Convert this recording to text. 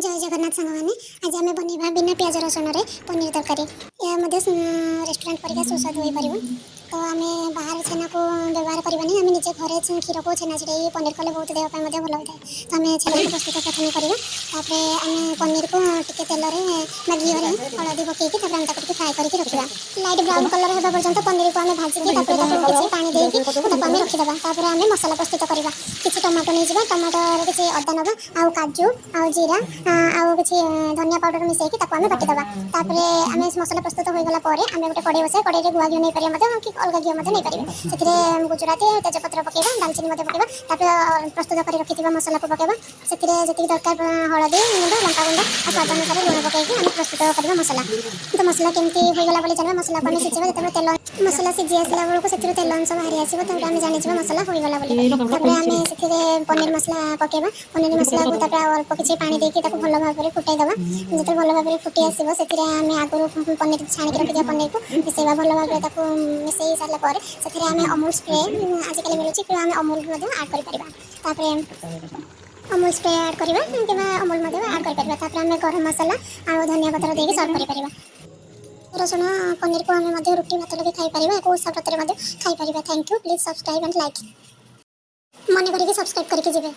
जय जगन्नाथ सांग मैंने आज आम बनवा बिना प्याज रसुण रे पनीर तरकारी यह रेस्टोरेंट परिका सुस्वादु हो पार। तो आम बाहर छेना को व्यवहार करवानी आम निजे घरे क्षीर को छेना छिड़े पनीर कले बहुत देह भल होता है। तो आम छेना को प्रस्तुत प्रथम करवा आम पनीर को टिके तेल घी हलदी पकईकी फ्राए करके रखा लाइट ब्राउन कलर होगा पर्यंत पनीर को आम भाजिकी किसी पानी देकी आम रखीदे आम मसला प्रस्तुत करवा किसी टमाटो नहीं टमाटर किसी अदा नवा आउ काजू आउ जीरा आउ किसी धनिया पाउडर मिसेकी आम बाटिदे आम मसला प्रस्तुत हो गला आम गोटे कड़े बसाए कड़े गुआ घी नहीं पारे कि अलग घी नहीं पारे से गुजराती तेजपत्र पकेबा दालचीनी पकेबा प्रस्तुत कर रखी मसला को पकेबा से जी दरकार हलदी गुंड लंका गुंड और स्वाद अनुसार लुण पकईकी आम प्रस्तुत करवा मसला। तो मसला केमती हो गला जानवा मसला को आम सिझेबा जो तेल मसला सिझी आसला बेलू से तेल अंश बाहरी आसो तो आम जानी मसला हो गला आम से पनीर मसला पकेबा पनीर मसला को अल्प किसी पानी देकी भल भाव में फुटाईदे जो भल भाव में फुटी आसो से आगुरी पनीर छाणी रखिए पनीर को मिसेबा भल भाव में मिसई सारापर से आम अमूल स्प्रे आजिकल मिलूँ आम अमूल आड कर अमूल स्प्रे आड करवा कि अमूल आड कर आम गरम मसला और धनिया पत्र देके सर्व कर रसुण पनीर को आम रुटी भात लगे खाईपर को साब्रत खाईपर। Thank you please subscribe and like मन करके सब्सक्राइब करके जी।